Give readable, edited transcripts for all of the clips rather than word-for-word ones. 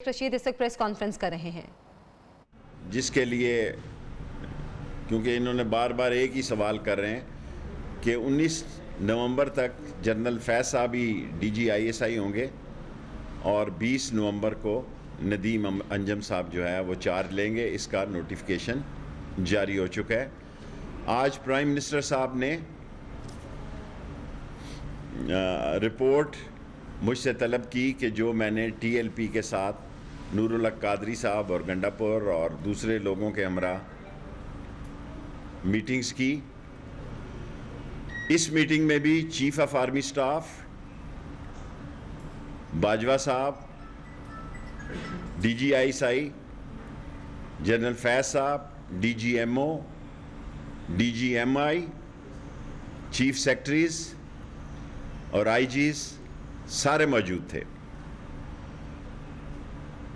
رشید اس وقت press conference کر رہے ہیں جس کے لیے کیونکہ انہوں نے بار بار ایک ہی سوال کر رہے ہیں کہ 19 نومبر تک جنرل فیض صاحب ہی ڈی جی آئی ایس آئی ہوں گے اور 20 نومبر کو ندیم انجم صاحب جو ہے وہ چارج لیں گے. اس کا نوٹیفیکیشن جاری ہو چکا ہے. آج پرائم منسٹر صاحب نے رپورٹ مجھ سے طلب کی کہ جو میں نے ٹی ایل پی کے ساتھ نور الحق قادری صاحب اور گنڈاپور اور دوسرے لوگوں کے ہمراہ میٹنگز کی. اس میٹنگ میں بھی chief of army staff Bajwa صاحب، D G I S I general Faiz صاحب، D G M O, D G M I, chief secretaries اور آئی جیز سارے موجود تھے،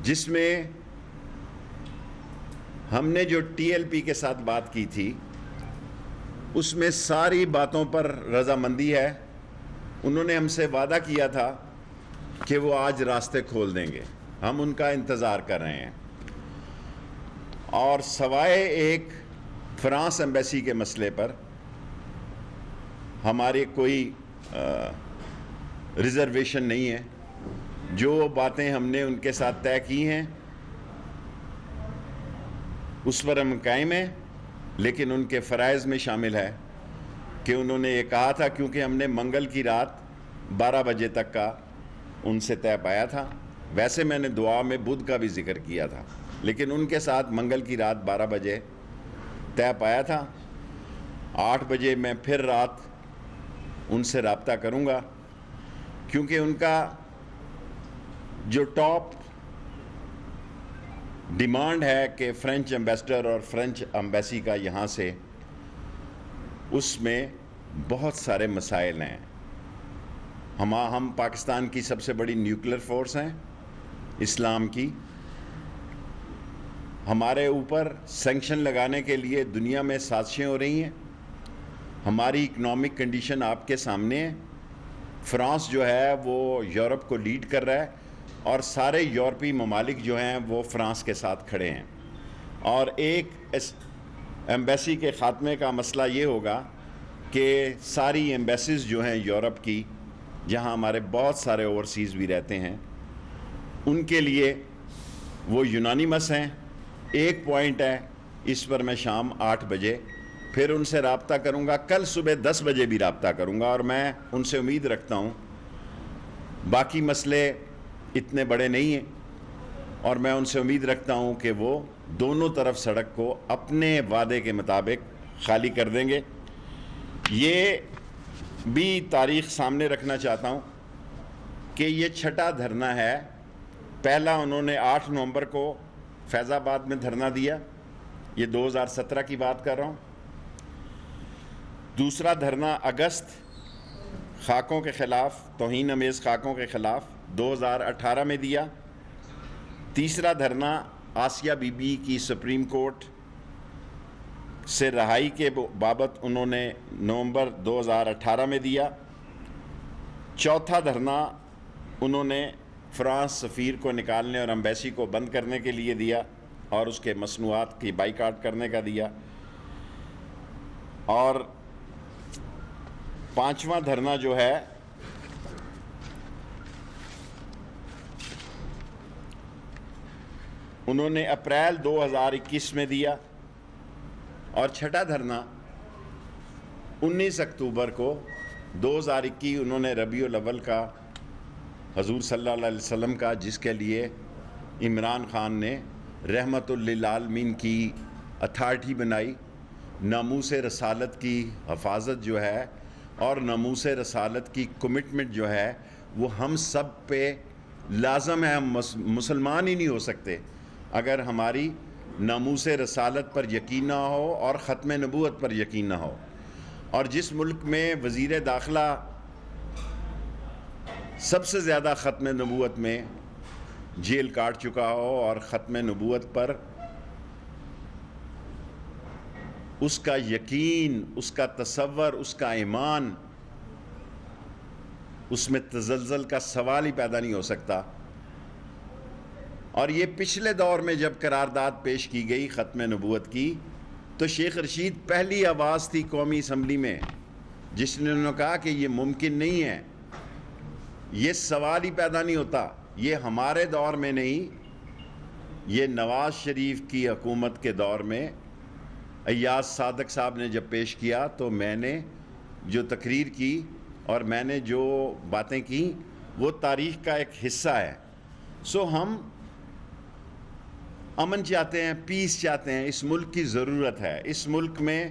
جس میں ہم نے جو ٹی ایل پی کے ساتھ بات کی تھی اس میں ساری باتوں پر رضامندی ہے. انہوں نے ہم سے وعدہ کیا تھا کہ وہ آج راستے کھول دیں گے. ہم ان کا انتظار کر رہے ہیں. اور سوائے ایک فرانس ایمبیسی کے مسئلے پر ہمارے کوئی ریزرویشن نہیں ہے. جو باتیں ہم نے ان کے ساتھ طے کی ہیں اس پر ہم قائم ہیں، لیکن ان کے فرائض میں شامل ہے کہ انہوں نے یہ کہا تھا، کیونکہ ہم نے منگل کی رات 12 بجے تک کا ان سے طے پایا تھا. ویسے میں نے دعا میں بدھ کا بھی ذکر کیا تھا، لیکن ان کے ساتھ منگل کی رات 12 بجے طے پایا تھا. 8 بجے میں پھر رات ان سے رابطہ کروں گا، کیونکہ ان کا جو ٹاپ ڈیمانڈ ہے کہ فرینچ ایمبیسڈر اور فرینچ ایمبیسی کا یہاں سے، اس میں بہت سارے مسائل ہیں. ہم پاکستان کی سب سے بڑی نیوکلیر فورس ہیں اسلام کی. ہمارے اوپر سینکشن لگانے کے لیے دنیا میں سازشیں ہو رہی ہیں. ہماری اکنامک کنڈیشن آپ کے سامنے ہے. فرانس جو ہے وہ یورپ کو لیڈ کر رہا ہے اور سارے یورپی ممالک جو ہیں وہ فرانس کے ساتھ کھڑے ہیں. اور ایک ایمبیسی کے خاتمے کا مسئلہ یہ ہوگا کہ ساری ایمبیسیز جو ہیں یورپ کی، جہاں ہمارے بہت سارے اوورسیز بھی رہتے ہیں، ان کے لیے وہ یونانیمس ہیں. ایک پوائنٹ ہے، اس پر میں شام 8 بجے پھر ان سے رابطہ کروں گا. کل صبح 10 بجے بھی رابطہ کروں گا. اور میں ان سے امید رکھتا ہوں، باقی مسئلے اتنے بڑے نہیں ہیں، اور میں ان سے امید رکھتا ہوں کہ وہ دونوں طرف سڑک کو اپنے وعدے کے مطابق خالی کر دیں گے. یہ بھی تاریخ سامنے رکھنا چاہتا ہوں کہ یہ چھٹا دھرنا ہے. پہلا انہوں نے 8 نومبر کو فیض آباد میں دھرنا دیا، یہ 2017 کی بات کر رہا ہوں. دوسرا دھرنا اگست خاکوں کے خلاف، توہین امیز خاکوں کے خلاف 2018 میں دیا. تیسرا دھرنا آسیہ بی بی کی سپریم کورٹ سے رہائی کے بابت انہوں نے نومبر 2018 میں دیا. چوتھا دھرنا انہوں نے فرانس سفیر کو نکالنے اور ایمبیسی کو بند کرنے کے لیے دیا اور اس کے مصنوعات کی بائیکاٹ کرنے کا دیا. اور پانچواں دھرنا جو ہے انہوں نے اپریل 2021 میں دیا. اور چھٹا دھرنا 19 اکتوبر کو 2021 انہوں نے ربیع الاول کا، حضور صلی اللہ علیہ وسلم کا، جس کے لیے عمران خان نے رحمت للعالمین کی اتھارٹی بنائی. ناموس رسالت کی حفاظت جو ہے اور ناموس رسالت کی کمٹمنٹ جو ہے وہ ہم سب پہ لازم ہے. ہم مسلمان ہی نہیں ہو سکتے اگر ہماری ناموس رسالت پر یقین نہ ہو اور ختم نبوت پر یقین نہ ہو. اور جس ملک میں وزیر داخلہ سب سے زیادہ ختم نبوت میں جیل کاٹ چکا ہو اور ختم نبوت پر اس کا یقین، اس کا تصور، اس کا ایمان، اس میں تزلزل کا سوال ہی پیدا نہیں ہو سکتا. اور یہ پچھلے دور میں جب قرارداد پیش کی گئی ختم نبوت کی تو شیخ رشید پہلی آواز تھی قومی اسمبلی میں جس نے انہوں نے کہا کہ یہ ممکن نہیں ہے، یہ سوال ہی پیدا نہیں ہوتا، یہ ہمارے دور میں نہیں، یہ نواز شریف کی حکومت کے دور میں ایاز صادق صاحب نے جب پیش کیا تو میں نے جو تقریر کی اور میں نے جو باتیں کی وہ تاریخ کا ایک حصہ ہے۔ سو ہم امن چاہتے ہیں، پیس چاہتے ہیں، اس ملک کی ضرورت ہے۔ اس ملک میں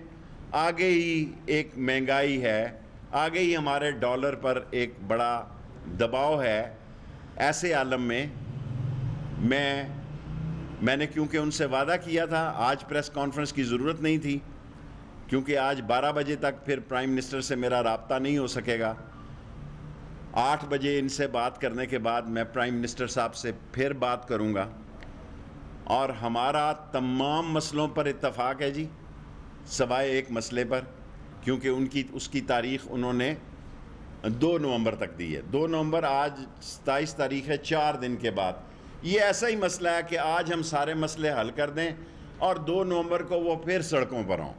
آگے ہی ایک مہنگائی ہے، آگے ہی ہمارے ڈالر پر ایک بڑا دباؤ ہے۔ ایسے عالم میں میں نے کیونکہ ان سے وعدہ کیا تھا، آج پریس کانفرنس کی ضرورت نہیں تھی کیونکہ آج 12 بجے تک پھر پرائم منسٹر سے میرا رابطہ نہیں ہو سکے گا۔ 8 بجے ان سے بات کرنے کے بعد میں پرائم منسٹر صاحب سے پھر بات کروں گا، اور ہمارا تمام مسئلوں پر اتفاق ہے جی، سوائے ایک مسئلے پر، کیونکہ اس کی تاریخ انہوں نے 2 نومبر تک دی ہے۔ 2 نومبر، آج 27 تاریخ ہے، 4 دن کے بعد۔ یہ ایسا ہی مسئلہ ہے کہ آج ہم سارے مسئلے حل کر دیں اور 2 نومبر کو وہ پھر سڑکوں پر ہوں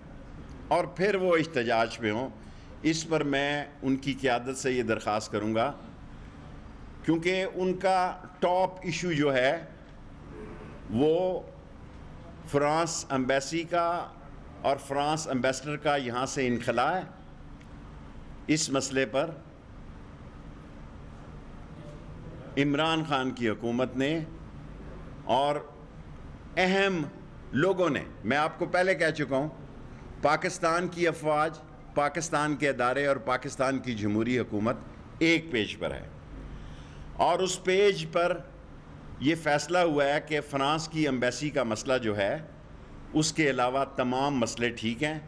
اور پھر وہ احتجاج پہ ہوں۔ اس پر میں ان کی قیادت سے یہ درخواست کروں گا، کیونکہ ان کا ٹاپ ایشو جو ہے وہ فرانس ایمبیسی کا اور فرانس ایمبیسڈر کا یہاں سے انخلا ہے۔ اس مسئلے پر عمران خان کی حکومت نے اور اہم لوگوں نے، میں آپ کو پہلے کہہ چکا ہوں، پاکستان کی افواج، پاکستان کے ادارے اور پاکستان کی جمہوری حکومت ایک پیج پر ہے، اور اس پیج پر یہ فیصلہ ہوا ہے کہ فرانس کی ایمبیسی کا مسئلہ جو ہے اس کے علاوہ تمام مسئلے ٹھیک ہیں۔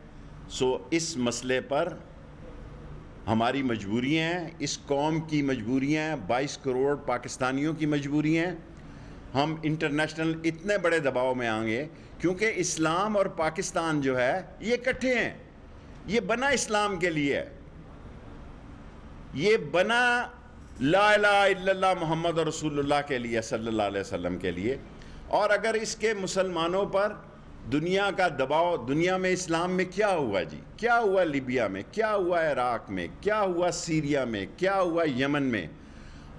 سو اس مسئلے پر ہماری مجبوریاں ہیں، اس قوم کی مجبوریاں ہیں، 22 کروڑ پاکستانیوں کی مجبوریاں ہیں۔ ہم انٹرنیشنل اتنے بڑے دباؤ میں آئیں گے کیونکہ اسلام اور پاکستان جو ہے یہ اکٹھے ہیں، یہ بنا اسلام کے لیے ہے، یہ بنا لا الہ الا اللہ محمد رسول اللہ کے لیے، صلی اللہ علیہ وسلم کے لیے۔ اور اگر اس کے مسلمانوں پر دنیا کا دباؤ، دنیا میں اسلام میں کیا ہوا جی، کیا ہوا لیبیا میں، کیا ہوا عراق میں، کیا ہوا سیریا میں، کیا ہوا یمن میں،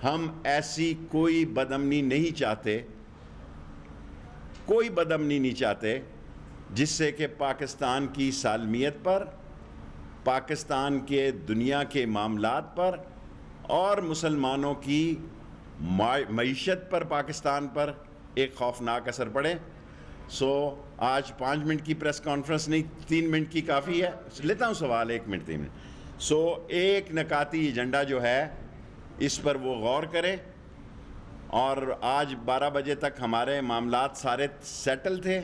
ہم ایسی کوئی بدامنی نہیں چاہتے، کوئی بدامنی نہیں چاہتے جس سے کہ پاکستان کی سالمیت پر، پاکستان کے دنیا کے معاملات پر اور مسلمانوں کی معیشت پر، پاکستان پر ایک خوفناک اثر پڑے۔ سو آج 5 منٹ کی پریس کانفرنس نہیں، 3 منٹ کی کافی ہے، لیتا ہوں سوال 1 منٹ 3 منٹ۔ سو ایک نکاتی ایجنڈا جو ہے اس پر وہ غور کرے، اور آج 12 بجے تک ہمارے معاملات سارے سیٹل تھے۔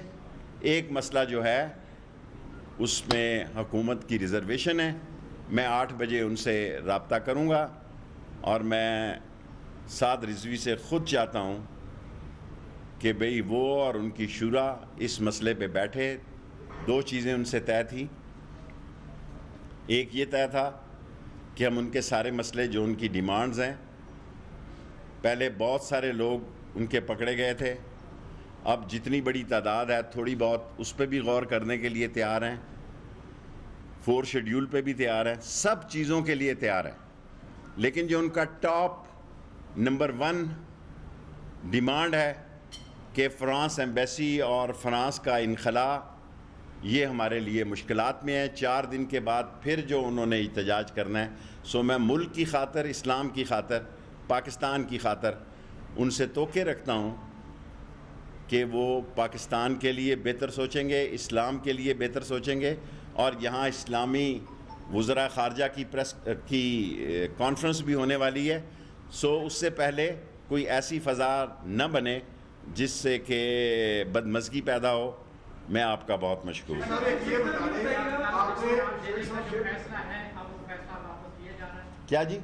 ایک مسئلہ جو ہے اس میں حکومت کی ریزرویشن ہے، میں 8 بجے ان سے رابطہ کروں گا، اور میں سعد رضوی سے خود چاہتا ہوں کہ بھئی وہ اور ان کی شورا اس مسئلے پہ بیٹھے۔ 2 چیزیں ان سے طے تھیں، ایک یہ طے تھا کہ ہم ان کے سارے مسئلے جو ان کی ڈیمانڈز ہیں، پہلے بہت سارے لوگ ان کے پکڑے گئے تھے، اب جتنی بڑی تعداد ہے تھوڑی بہت اس پہ بھی غور کرنے کے لیے تیار ہیں، 4 شیڈیول پہ بھی تیار ہیں، سب چیزوں کے لیے تیار ہیں، لیکن جو ان کا ٹاپ نمبر 1 ڈیمانڈ ہے کہ فرانس ایمبیسی اور فرانس کا انخلا، یہ ہمارے لیے مشکلات میں ہے۔ 4 دن کے بعد پھر جو انہوں نے احتجاج کرنا ہے، سو میں ملک کی خاطر، اسلام کی خاطر، پاکستان کی خاطر ان سے توقع رکھتا ہوں کہ وہ پاکستان کے لیے بہتر سوچیں گے، اسلام کے لیے بہتر سوچیں گے، اور یہاں اسلامی وزراء خارجہ کی کانفرنس بھی ہونے والی ہے۔ سو اس سے پہلے کوئی ایسی فضا نہ بنے جس سے کہ بدمزگی پیدا ہو۔ میں آپ کا بہت مشکور ہوں۔ کیا جی؟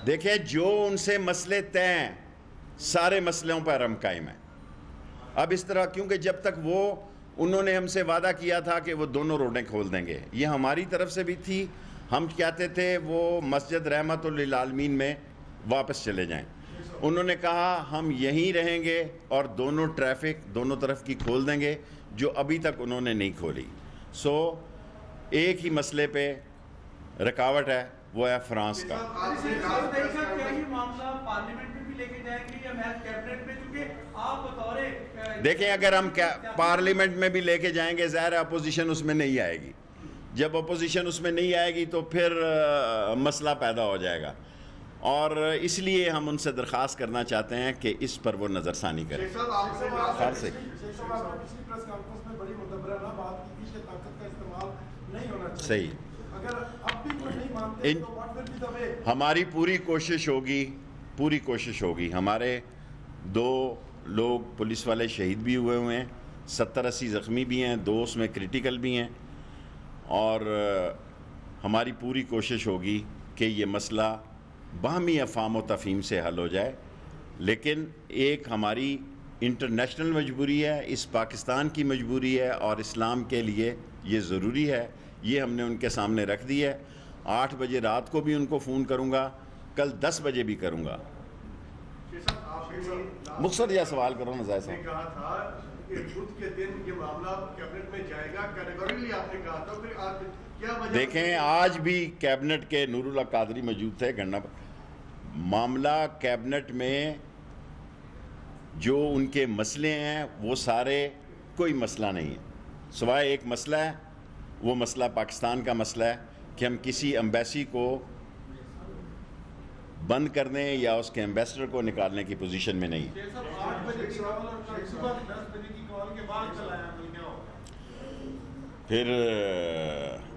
دیکھیں، جو ان سے مسئلے طے ہیں، سارے مسئلوں پر ہم قائم ہیں۔ اب اس طرح، کیونکہ جب تک انہوں نے ہم سے وعدہ کیا تھا کہ وہ دونوں روڈیں کھول دیں گے، یہ ہماری طرف سے بھی تھی، ہم کہتے تھے وہ مسجد رحمت للعالمین میں واپس چلے جائیں، انہوں نے کہا ہم یہیں رہیں گے اور دونوں ٹریفک دونوں طرف کی کھول دیں گے جو ابھی تک انہوں نے نہیں کھولی. سو ایک ہی مسئلے پہ رکاوٹ ہے, وہ ہے فرانس کا. دیکھیں اگر ہم پارلیمنٹ میں بھی لے کے جائیں گے, ظاہر ہے اپوزیشن اس میں نہیں آئے گی. جب اپوزیشن اس میں نہیں آئے گی تو پھر مسئلہ پیدا ہو جائے گا, اور اس لیے ہم ان سے درخواست کرنا چاہتے ہیں کہ اس پر وہ نظر ثانی کریں. صحیح, ہماری پوری کوشش ہوگی. ہمارے 2 لوگ پولیس والے شہید بھی ہوئے ہیں, 70-80 زخمی بھی ہیں, 2 اس میں کریٹیکل بھی ہیں, اور ہماری پوری کوشش ہوگی کہ یہ مسئلہ باہمی افہام و تفہیم سے حل ہو جائے. لیکن ایک ہماری انٹرنیشنل مجبوری ہے, اس پاکستان کی مجبوری ہے, اور اسلام کے لیے یہ ضروری ہے. یہ ہم نے ان کے سامنے رکھ دی ہے. 8 بجے رات کو بھی ان کو فون کروں گا, کل 10 بجے بھی کروں گا. مقصد یہ سوال کرو نا ظاہر صاحب. کہا تھا کہ بدھ کے دن یہ معاملہ کیبنٹ میں جائے گا, کیٹیگوریکلی آپ نے کہا تھا, پھر آج کیا وجہ؟ دیکھیں آج بھی کیبنٹ کے نور اللہ قادری موجود تھے گھڑنا پر. معاملہ کیبنٹ میں جو ان کے مسئلے ہیں وہ سارے کوئی مسئلہ نہیں ہے, سوائے ایک مسئلہ ہے, وہ مسئلہ پاکستان کا مسئلہ ہے کہ ہم کسی ایمبیسی کو بند کرنے یا اس کے ایمبیسڈر کو نکالنے کی پوزیشن میں نہیں. پھر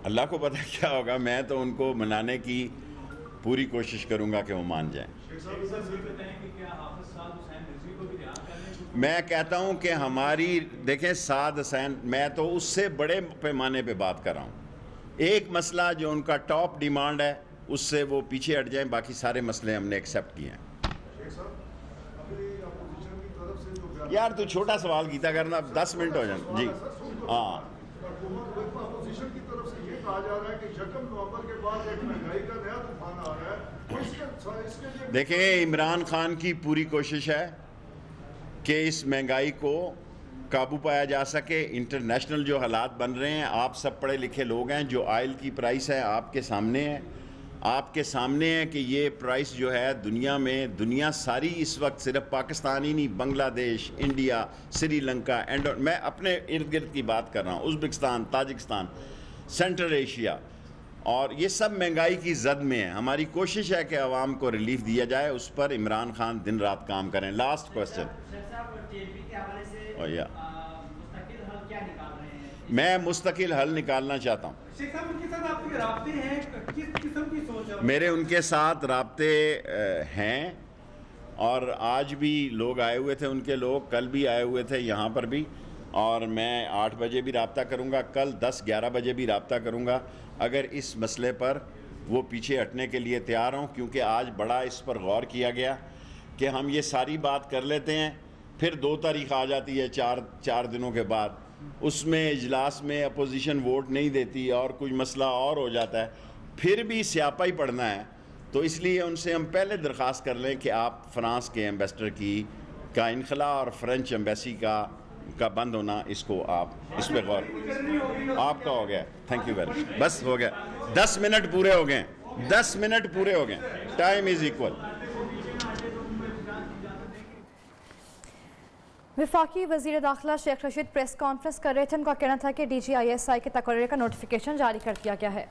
اللہ کو پتہ کیا ہوگا, میں تو ان کو منانے کی پوری کوشش کروں گا کہ وہ مان جائیں. میں کہتا ہوں کہ ہماری دیکھیں سعد حسین, میں تو اس سے بڑے پیمانے پہ بات کر رہا ہوں. ایک مسئلہ جو ان کا ٹاپ ڈیمانڈ ہے اس سے وہ پیچھے ہٹ جائیں, باقی سارے مسئلے ہم نے ایکسیپٹ کیے ہیں. یار تو چھوٹا سوال کیتا کرنا, 10 منٹ ہو جائیں. جی ہاں, اپوزیشن کی طرف سے یہ کہا جا رہا ہے کہ 1 نومبر کے بعد ایک مہنگائی کا نیا طوفان آ رہا ہے. دیکھیں عمران خان کی پوری کوشش ہے کہ اس مہنگائی کو قابو پایا جا سکے. انٹرنیشنل جو حالات بن رہے ہیں, آپ سب پڑھے لکھے لوگ ہیں, جو آئل کی پرائس ہے آپ کے سامنے ہے کہ یہ پرائس جو ہے دنیا ساری اس وقت صرف پاکستان ہی نہیں, بنگلہ دیش, انڈیا, سری لنکا, میں اپنے ارد گرد کی بات کر رہا ہوں, ازبکستان, تاجکستان, سینٹرل ایشیا, اور یہ سب مہنگائی کی زد میں ہیں. ہماری کوشش ہے کہ عوام کو ریلیف دیا جائے, اس پر عمران خان دن رات کام کریں. لاسٹ کوسچن, میں مستقل حل نکالنا چاہتا ہوں. میرے ان کے ساتھ رابطے ہیں, اور آج بھی لوگ آئے ہوئے تھے, ان کے لوگ کل بھی آئے ہوئے تھے یہاں پر بھی, اور میں 8 بجے بھی رابطہ کروں گا, کل 10-11 بجے بھی رابطہ کروں گا اگر اس مسئلے پر وہ پیچھے ہٹنے کے لیے تیار ہوں. کیونکہ آج بڑا اس پر غور کیا گیا کہ ہم یہ ساری بات کر لیتے ہیں, پھر 2 تاریخ آ جاتی ہے 4 دنوں کے بعد, اس میں اجلاس میں اپوزیشن ووٹ نہیں دیتی اور کوئی مسئلہ اور ہو جاتا ہے, پھر بھی سیاپا ہی پڑھنا ہے. تو اس لیے ان سے ہم پہلے درخواست کر لیں کہ آپ فرانس کے ایمبیسڈر کا انخلا اور فرینچ ایمبیسی کا بند ہونا, اس کو آپ اس پہ غور. آپ کا ہو گیا, تھینک یو ویری مچ, بس ہو گیا, 10 منٹ پورے ہو گئے, 10 منٹ پورے ہو گئے, ٹائم از ایکول. وفاقی وزیر داخلہ شیخ رشید پریس کانفرنس کر رہے تھے. ان کا کہنا تھا کہ DGISI کے تقرر کا نوٹیفیکیشن جاری کر دیا گیا ہے.